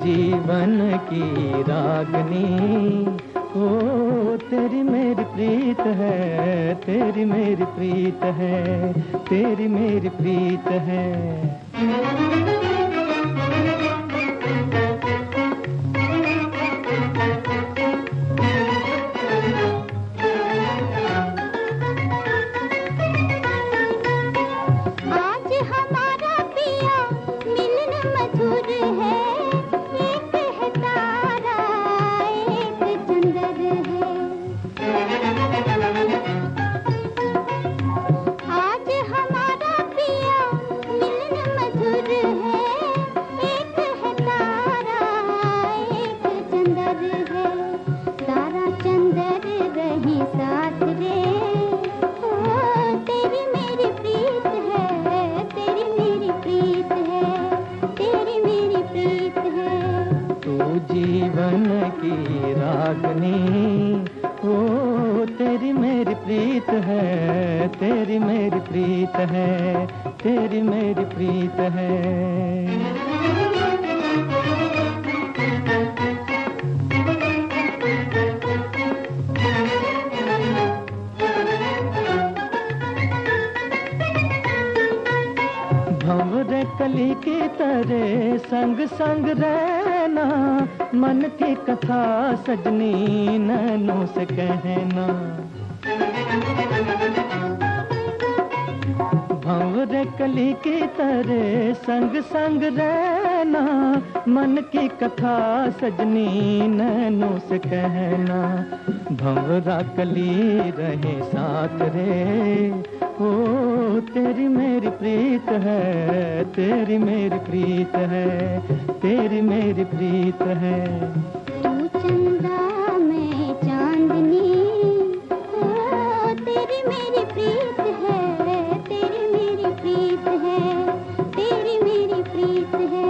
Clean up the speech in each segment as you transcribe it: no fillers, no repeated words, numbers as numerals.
जीवन की रागनी, ओ तेरी मेरी प्रीत है, तेरी मेरी प्रीत है, तेरी मेरी प्रीत है। जीवन की रागनी, ओ तेरी मेरी प्रीत है, तेरी मेरी प्रीत है, तेरी मेरी प्रीत है। भंवरे कली की तरह संग संग रहना, मन की कथा सजनी नैनों से कहना। भंवरे कली की तरह संग संग रहना, मन की कथा सजनी नैनों से कहना। भंवरा कली रहे साथ रे, ओ तेरी मेरी प्रीत है, तेरी मेरी प्रीत है, तेरी मेरी प्रीत है। तू चंदा मैं चांदनी, ओ तेरी मेरी प्रीत है, तेरी मेरी प्रीत है, तेरी मेरी प्रीत है।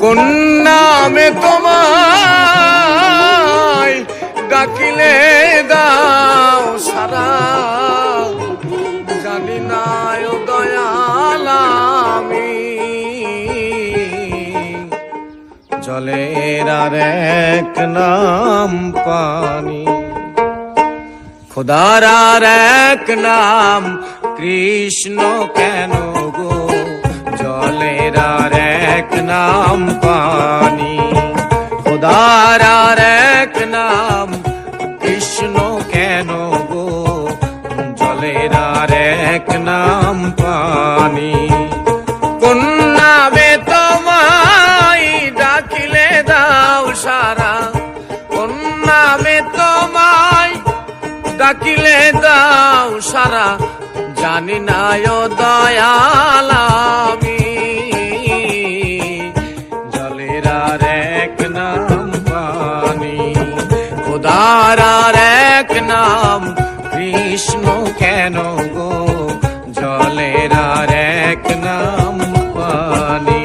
কোন নামে তোমায় ডাকিলে দাও সারা, জানি না ও দয়াল আমি। জলের আর এক নাম পানি, খোদার আর এক নাম কৃষ্ণ কেন গো। জলের আর এক নাম পানি, খোদার আর এক নাম কৃষ্ণ কেন গো। জলের আর এক নাম পানি। কোন নামে তোমায় ডাকিলে দাও সারা, কোন নামে তোমায় ডাকিলে দাও সারা, জানি না ও দয়াল আমি। জলের আর এক নাম পানি, খোদার আর এক নাম কৃষ্ণ কেন গো। জলের আর এক নাম পানি।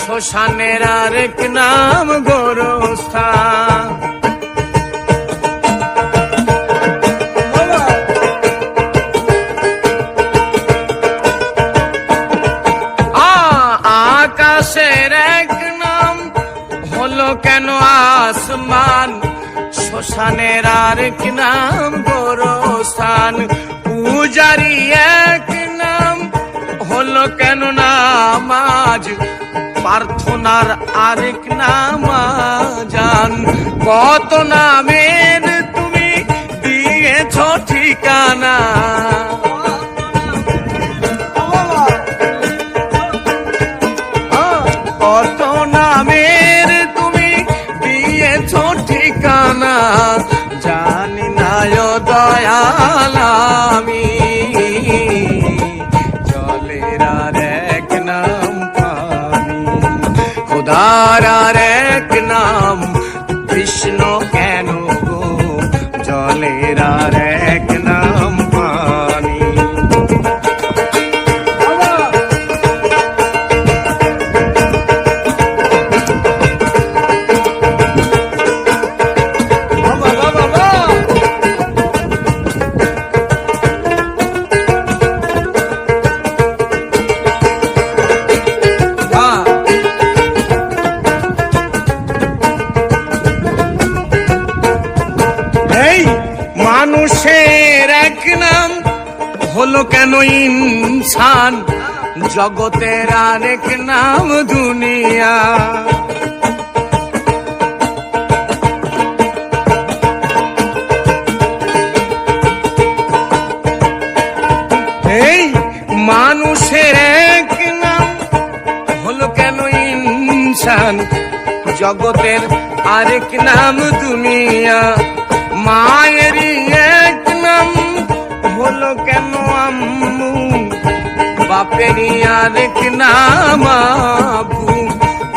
শ্মশানের আরেক নাম গোরস্থান। আকাশের এক নাম হলো কেন আসমান, শ্মশানের আরেক নাম গোরস্থান। পূজারি এক নাম হলো কেন নামাজ, প্রার্থনার আরেক নাম আজান। কত নামের তুমি দিয়েছ ঠিকানা, কত নামের তুমি দিয়েছ ঠিকানা, জানি না ও দয়াল আমি। জলের আর এক নাম পানি, খোদার আর এক নাম কৃষ্ণ কেন গো, জলের আর এক নাম পানি। মানুষের এক নাম হলো কেন ইনসান, জগতের আরেক নাম দুনিয়া। এই মানুষের এক নাম হলো কেন ইনসান, জগতের আরেক নাম দুনিয়া। মায়েরই এক নাম হলো কেন আম্মু, বাপেরই আরেক নাম আবু।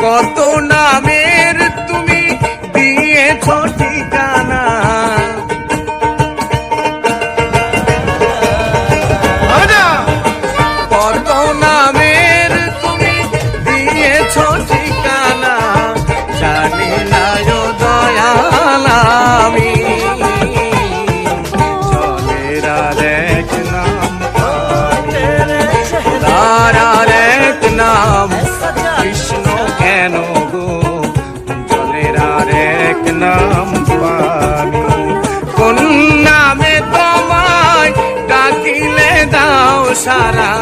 কত নামের তুমি দিয়েছ ঠিকানা, কত নামের তুমি দিয়েছ ঠিকানা, জানি না ও দয়াল আমি। জলের আর এক নাম পানি, খোদার আর এক নাম কৃষ্ণ কেন গো, জলের আর এক নাম পানি। কোন নামে তোমায় ডাকিলে দাও সারা,